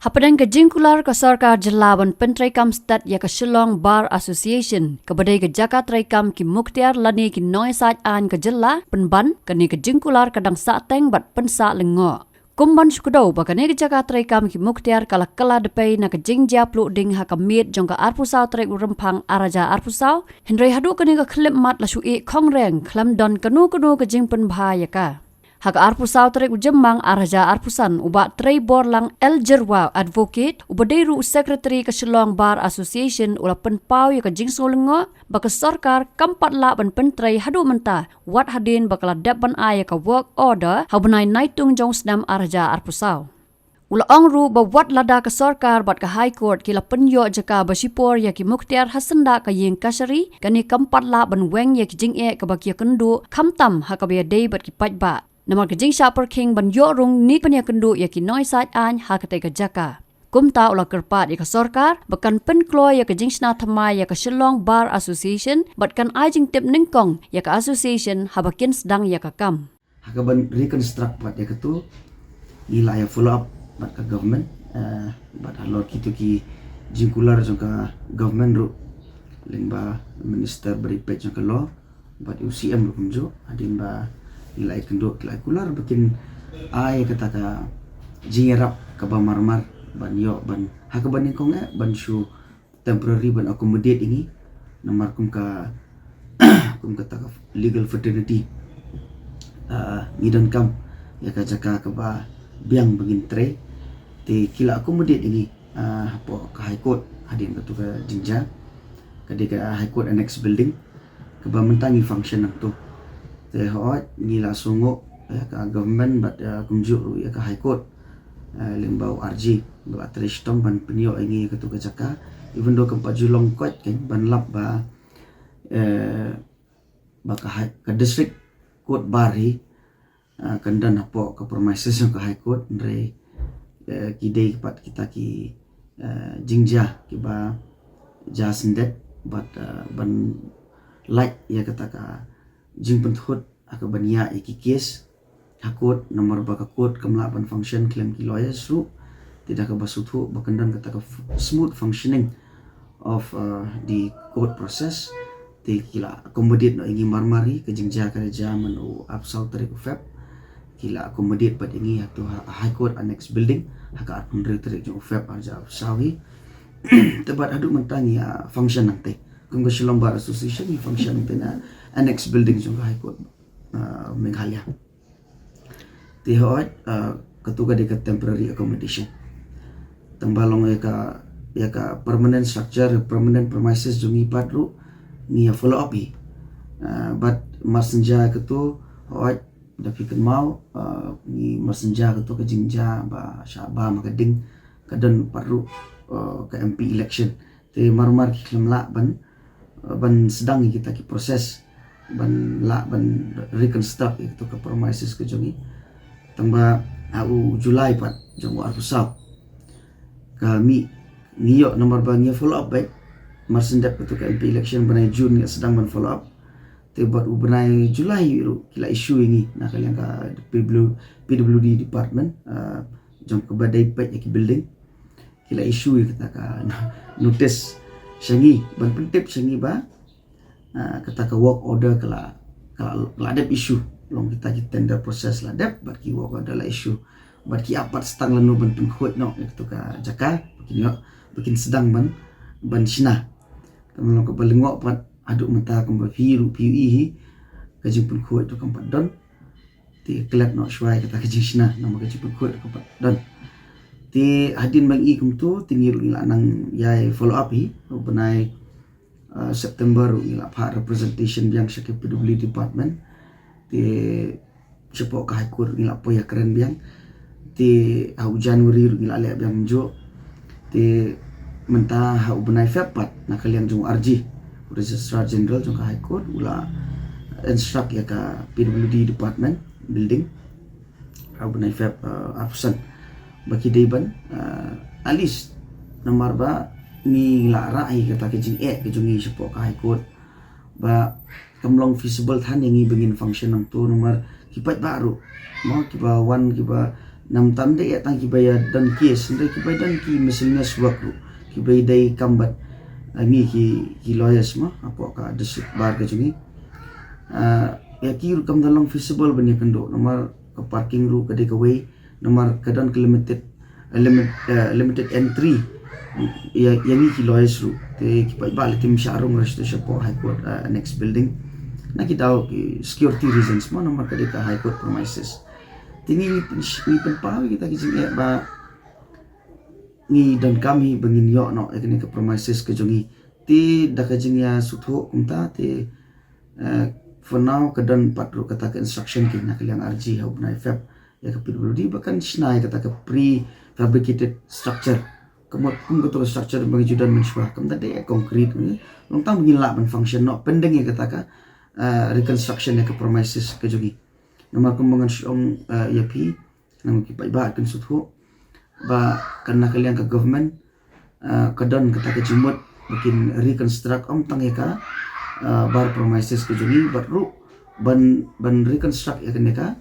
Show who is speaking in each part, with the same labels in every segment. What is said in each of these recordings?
Speaker 1: Hapadan ke jingkular ke sarkar jelawan pentraikam stat ya ke Shillong Bar Association ke badai ke Jakarta traikam ki Mukhtiar lani ki noi saj an ke jela penban kani ke jingkular kadang sateng bat pensa lengo. Kumban syukudau bakane ke Jakarta traikam ki Mukhtiar kala kala depai na ke jingja pluk ding hakamit jong ke arpusau traik rempang araja arpusau Henry hadu kani ke klip mat la syui kongreng klam don kanu ke jing penbahaya ka. Hak arpusau terik ujemang araja arpusan uba trei borlang El Jerwa advocate uba deru sekretari ke Shillong Bar Association ula penpau ya ke jingso lengo baka sarkar kampat la ban pentrei hadu menta wat hadin bakala dapan aya ke work order habenai naitung jong senam araja arpusau. Ula ongru ba wat lada ke sarkar bat ke high court kila penyo jaka basipor ya ki Mukhtiar hasenda ka yeng kasari kani kampat la ban weng ya ki jing e ke bakia kendu kamtam hakabia dei bat ki pajba. Namar ke jing Shapper King ban yorung ni penya kendu ya ki noi saj an hakate ke jaka. Kumta ula kerpat ya ke sarkar bakan penkloy ya ke jing sna thamai ya ke Shillong Bar Association batkan ajing tip ningkong ya ke association habakin sedang ya ke kam.
Speaker 2: Hakaban reconstruct bat ya ketu ila ya follow up bat ke government bat halor kitu ki jingkular jongka government ru lingba minister beripet jongka law bat UCM ru kumjo adin ba ilai kendo ilai kular bikin ai kata ka jingerap ke marmar ban yo ban hakaban ni kong ban shu temporary ban accommodate ini namar kum ka kum kata ka legal fraternity ngidan kam ya ka jaka ke ba biang begin tre te kila accommodate ini hapo ka high court hadin ka tu ka jinja ka de ka high court annex building ke ba mentangi function nang tu te hot ngila sungo ya ka government bat kumju ya ka high court limbau RG ba trishtom ban penyo ingi ka tu ka jaka even though kampa julong kot kan ban lap ba ka district court bari kandan hapo ka premises yang ka high court ndre kidei pat kita ki jingja ki ba jasendet bat ban like ya kata ka jing penthut aka bania iki case hakut nomor baka court kamlaban function claim ki lawyers ru tidak ka basuthu bakandan kata ka smooth functioning of the court process te kila accommodate no ingi marmari ke jingja ka jaman u absal tarik feb kila accommodate pat ingi hatu high court annex building haka atun tarik jo feb arja sawi tebat adu mentangi function nante kung Shillong Bar Association ni function tena annex building jong high court Meghalaya ti hoat ketuga de temporary accommodation tambalong ya ka permanent structure permanent premises jong ipat ru ni follow up but masenja ketu hoat da fikir mau ni masenja ketu ke jingja ba syaba makading kadan paru ke MP election te marmar ki klemla ban sedang kita ki proses ban reconstruct itu ke premises ke jongi tamba au Julai pat jong arpusau kami niyo nomor bangia follow up baik marsendap itu ke MP election banai Jun sedang ban follow up te buat banai Julai ru kila isu ini nak kalian ka PWD department jong ke badai pet ki building kila isu kita ka notice syangi ban pentip syangi ba kata ka work order kala adap isu long kita tender proses la dep bat ki work order la isu bat ki apat stang lanu ban pengkhot no itu ka jaka bikin sedang ban sina tamlong ka balengok pat aduk menta ka piu hi ka jing pengkhot to kampat don ti kelak no shwai kata ka jing sina nama ka jing pengkhot kampat don ti hadin bang i kumtu tingir ila nang yai follow up hi benai September ila pha representation biang syake PWD department ti sepok ka high court ila po ya keren biang ti au January ila le biang jo ti menta au benai feb pat na kalian jung RG registrar general jung ka high court ula instruct ya ka PWD department building au benai feb absen baki deiban alis nomor ba ni la rai kata ke jing ke jungi sepok ka high court ba kamlong feasible than yang bengin function nang tu nomor kipat baru mau kiba wan kiba nam tanda ya tang kibaya dan kes ndai kibaya dan ki miscellaneous work ru kibaya dai kambat ngi ki lawyers ma apo ka district bar ka jungi ya ki ru kam dalam feasible bani kendo nomor ke parking ru ka dek away nomor kadan limited entry ya yang ki lawyers ru te kibaya balik tim syarung restu syapo high court next building na kita security reasons ma nomor ka dek high court premises tini ni penpawi kita kisah ba ni dan kami bengin yo no ekni ke premises ke jongi ti da ka jingya sutho kumta ti for now kadan patro kata ke instruction ki na kaliang RG hau na fab ya ke PWD bahkan snai kata ke pre fabricated structure kemot kum betul structure bagi judan menswa kam tadi concrete ni long tang bengin la ban function no pendeng ya kata ka reconstruction ya ke premises ke jongi nomor kembangan syong yapi nang kipai ba kan sutho ba karena kalian ke government kadon kata ke jumut bikin reconstruct tang ka bar premises ke juni baru ban reconstruct ya kan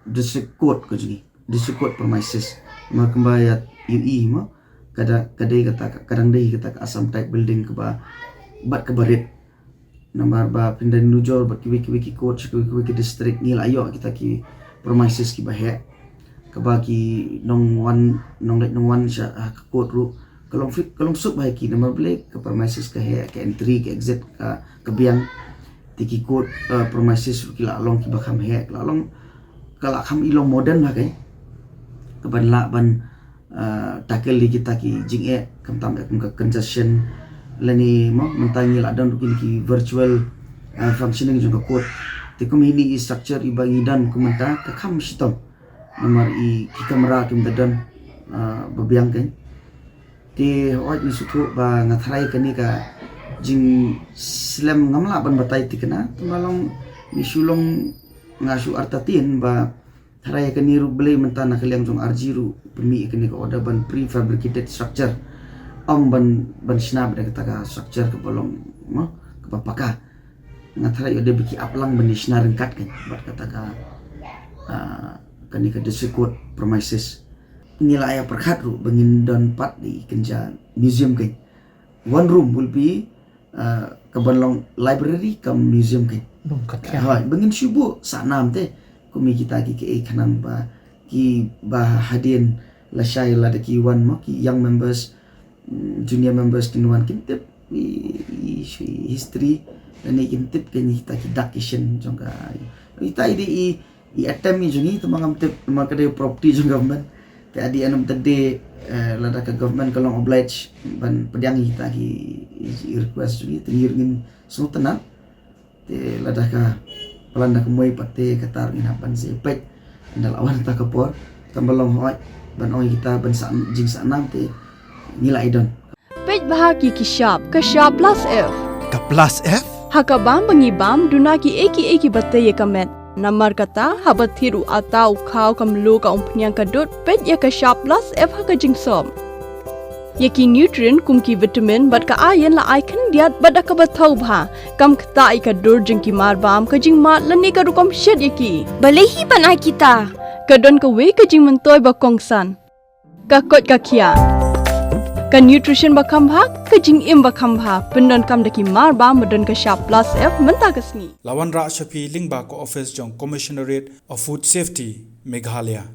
Speaker 2: district court ke juni district court premises nomor kembayat UI mo kadai kata kadang dei kata asam type building ke ba bat ke barit nomor ba pindah nujol bat kiwi coach kiwi district ni lah ayo kita ki premises ki bahe ke bagi nong wan sya ke court ru kalau sub bahe ki nomor blek ke premises ke he ke entry ke exit ke biang tiki court premises ki la long ki bakam he la long kala kham ilong modern lah kai ke ban la ban tackle li kita ki jing kam tam ke congestion lani mo mentangi la dan ki virtual functioning juga code te kum ini structure ibangi dan kumenta ka kham sitom nomor ki kamera kim dan babiang kan te oi ni suku ba ngathrai kani ka jing slam ngamla ban batai tikna tumalong ni sulong ngasu artatin ba tharai kani ru blei mentana kaliang jong arjiru pemi kani ka oda ban prefabricated structure ban snap da kata structure ke bolong mo ke papaka ngathara yo de biki aplang ban snar kat kan bat kata kani ke district court premises nilai perkhat ru bangin don pat di kenja museum kan one room will be ke bolong library kam museum kan ha bangin syubu sanam te kumi kita ki ke khanan ba ki ba hadin la shai la de ki one mo ki young members junior members kinuan kintip history dan kintip kini kita dakishin jongga kita i attempt ni jungi temangam tip makade property jong government te adi anum tade lada ka government kalau oblige ban pediang kita ki request jungi tingirngin sultanat te lada ka pelanda kemoi pate katar nginapan sepet ndalawan ta kapor tambalong hoi ban oi kita ban jing sanam te nilai don.
Speaker 3: Pej bahagi ki shop ka shop plus F.
Speaker 4: Ka plus F?
Speaker 3: Haka bam bangi bam duna ki eki batte ye kamet. Namar kata habat thiru atau kau kam lo ka umpnyang ka dot pej ya ka shop plus F haka jingsom. Yaki nutrient kum ki vitamin bat ka iron la icon diat bat ka bathau bha kam khta I ka dur jing ki mar bam ka jing mat lani ka rukom shed yaki.
Speaker 5: Balehi panai kita.
Speaker 3: Ka don ka we ka jing mentoy ba kongsan. Ka kot ka kia. Ka nutrition bakam bha ka jing im bakam bha pendon kam daki mar ba madon ka shop plus F menta kasni
Speaker 4: Lawan Ra Shafi Lingba ko office jong Commissionerate of Food Safety Meghalaya